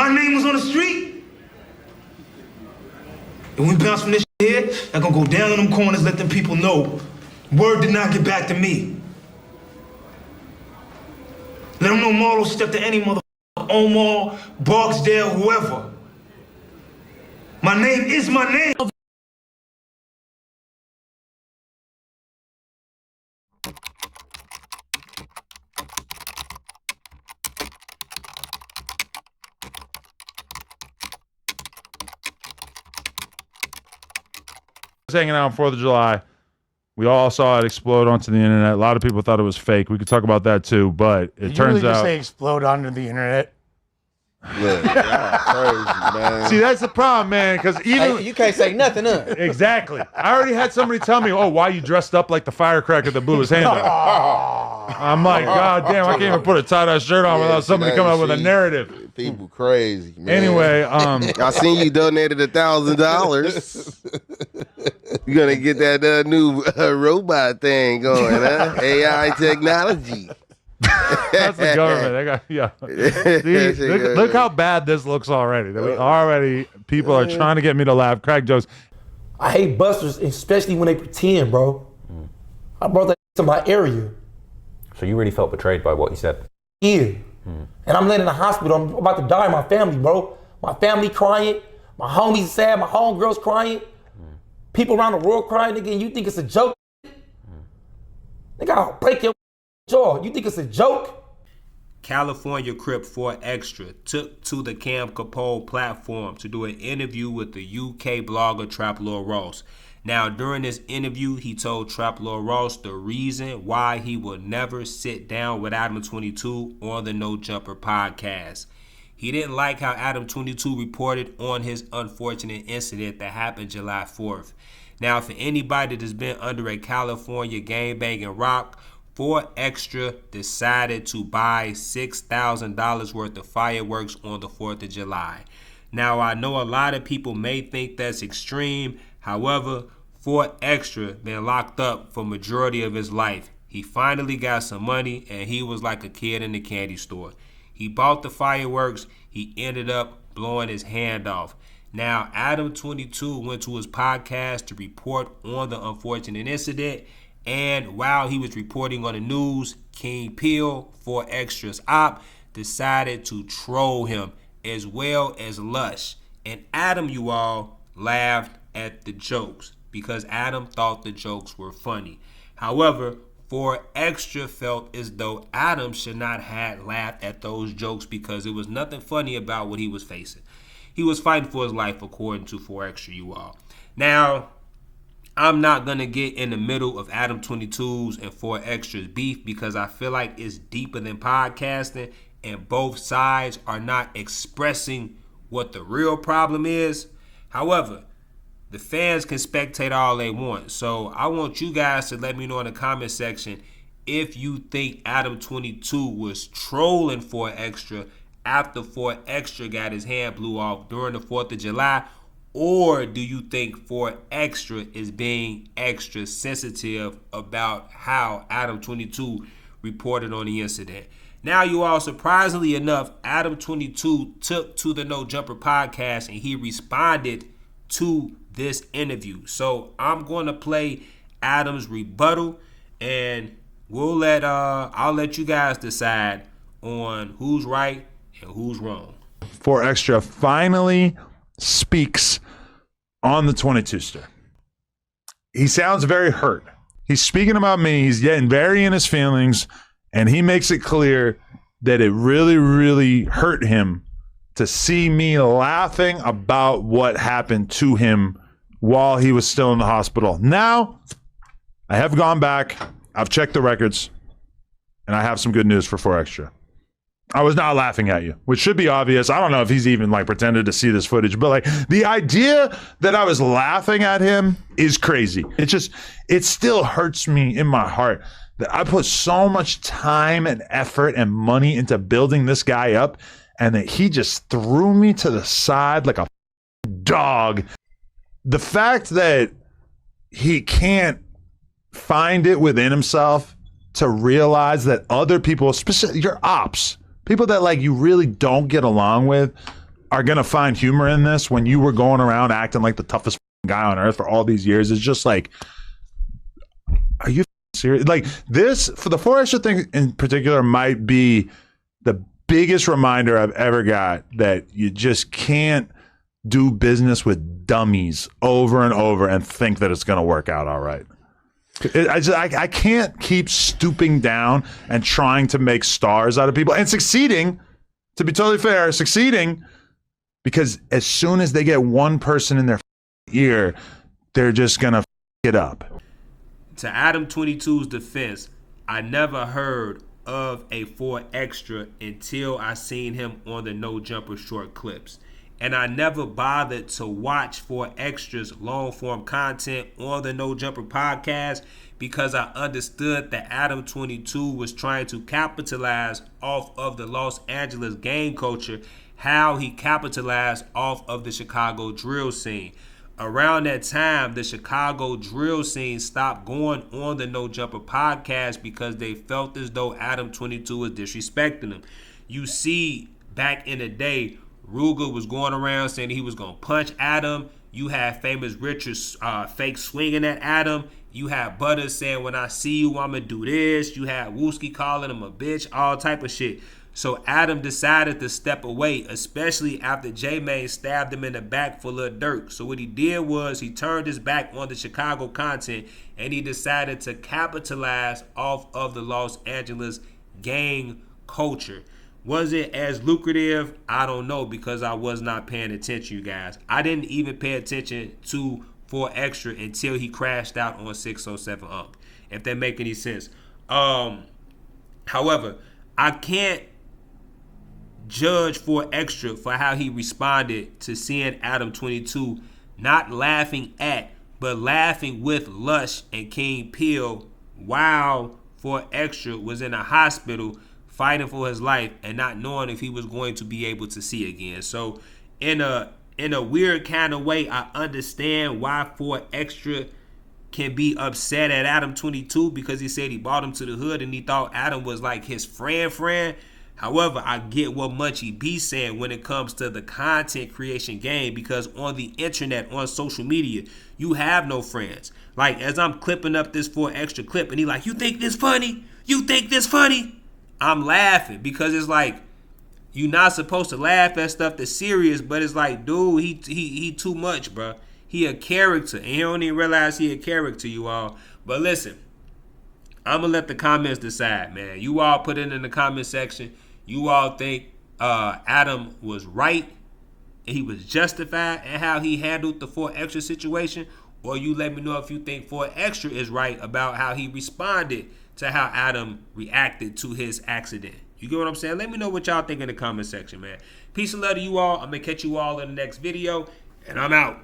My name was on the street. And we bounce from this here, I'm gonna go down in them corners, let them people know word did not get back to me. Let them know Marlo stepped to any motherfucker, Omar, Barksdale, whoever. My name is my name. Hanging out on 4th of July. We all saw it explode onto the internet. A lot of people thought it was fake. We could talk about that too, but it turns really out. Just say explode onto the internet. Look, crazy, man. See, that's the problem, man. Because even you can't say nothing, huh? Exactly. I already had somebody tell me, "Oh, why you dressed up like the firecracker that blew his hand up?" I'm like, God damn, I can't even put a tie-dye shirt on without somebody coming up with a narrative. People crazy, man. Anyway, I seen you donated $1,000. You're gonna get that new robot thing going, huh? AI technology. That's the government. They got, yeah. See, look how bad this looks already. People are trying to get me to laugh, crack jokes. I hate busters, especially when they pretend, bro. I brought that to my area. So you really felt betrayed by what he said? Yeah. And I'm laying in the hospital. I'm about to die. My family, bro. My family crying. My homies sad. My homegirls crying. People around the world crying. Nigga, and you think it's a joke? Nigga, I'll break your jaw. You think it's a joke? California Crip 4 Extra took to the Cam Capone platform to do an interview with the UK blogger Trap Lord Ross. Now, during this interview, he told Trap Lord Ross the reason why he will never sit down with Adam22 on the No Jumper podcast. He didn't like how Adam22 reported on his unfortunate incident that happened July 4th. Now, for anybody that's been under a California gangbanging rock, 4 Extra decided to buy $6,000 worth of fireworks on the 4th of July. Now, I know a lot of people may think that's extreme. However, 4 Extra been locked up for majority of his life. He finally got some money and he was like a kid in the candy store. He bought the fireworks. He ended up blowing his hand off. Now, Adam22 went to his podcast to report on the unfortunate incident. And while he was reporting on the news, King Peel, 4 Extra's op, decided to troll him as well as Lush. And Adam, you all, laughed at the jokes because Adam thought the jokes were funny. However, 4 Extra felt as though Adam should not have laughed at those jokes because there was nothing funny about what he was facing. He was fighting for his life, according to 4 Extra, you all. Now, I'm not going to get in the middle of Adam22's and 4 Extra's beef because I feel like it's deeper than podcasting and both sides are not expressing what the real problem is. However, the fans can spectate all they want. So I want you guys to let me know in the comment section if you think Adam22 was trolling 4 Extra after 4 Extra got his hand blew off during the 4th of July, or do you think 4 Extra is being extra sensitive about how Adam22 reported on the incident? Now, you all, surprisingly enough, Adam22 took to the No Jumper podcast and he responded to this interview. So I'm going to play Adam's rebuttal and I'll let you guys decide on who's right and who's wrong. 4 Extra finally speaks on the 22ster. He sounds very hurt. He's speaking about me. He's getting very in his feelings, and he makes it clear that it really, really hurt him to see me laughing about what happened to him while he was still in the hospital. Now, I have gone back. I've checked the records, and I have some good news for 4 Extra. I was not laughing at you, which should be obvious. I don't know if he's even pretended to see this footage, but the idea that I was laughing at him is crazy. It still hurts me in my heart that I put so much time and effort and money into building this guy up and that he just threw me to the side like a dog. The fact that he can't find it within himself to realize that other people, especially your ops, people that you really don't get along with, are going to find humor in this when you were going around acting like the toughest guy on earth for all these years. It's just like, are you serious? Like this, for the 4 Extra thing in particular, might be the biggest reminder I've ever got that you just can't do business with dummies over and over and think that it's going to work out all right. I can't keep stooping down and trying to make stars out of people and succeeding, to be totally fair, succeeding, because as soon as they get one person in their ear, they're just going to f it up. To Adam22's defense, I never heard of a 4 Extra until I seen him on the No Jumper short clips. And I never bothered to watch 4 Extra's long form content on the No Jumper podcast because I understood that Adam22 was trying to capitalize off of the Los Angeles gang culture, how he capitalized off of the Chicago drill scene. Around that time, the Chicago drill scene stopped going on the No Jumper podcast because they felt as though Adam22 was disrespecting them. You see, back in the day, Ruger was going around saying he was going to punch Adam. You had Famous Richard fake swinging at Adam. You had Butters saying, when I see you, I'm going to do this. You had Wooski calling him a bitch, all type of shit. So Adam decided to step away, especially after J-Mane stabbed him in the back for Lil Durk. So what he did was he turned his back on the Chicago content and he decided to capitalize off of the Los Angeles gang culture. Was it as lucrative? I don't know because I was not paying attention, you guys. I didn't even pay attention to 4 Extra until he crashed out on 607 Unk, if that make any sense. However, I can't judge 4 Extra for how he responded to seeing Adam22 not laughing at, but laughing with Lush and King Peel while 4 Extra was in a hospital fighting for his life and not knowing if he was going to be able to see again. So in a weird kind of way, I understand why 4 Extra can be upset at Adam22 because he said he brought him to the hood and he thought Adam was like his friend. However, I get what Munchie be saying when it comes to the content creation game, because on the internet, on social media, you have no friends. Like, as I'm clipping up this 4 Extra clip and he like, you think this funny? You think this funny? I'm laughing because it's like, you're not supposed to laugh at stuff that's serious, but it's like, dude, he too much, bro. He a character, and he don't even realize he a character, you all. But listen, I'm going to let the comments decide, man. You all put it in the comment section. You all think Adam was right and he was justified in how he handled the 4 Extra situation, or you let me know if you think 4 Extra is right about how he responded to how Adam reacted to his accident. You get what I'm saying? Let me know what y'all think in the comment section, man. Peace and love to you all. I'm going to catch you all in the next video, and I'm out.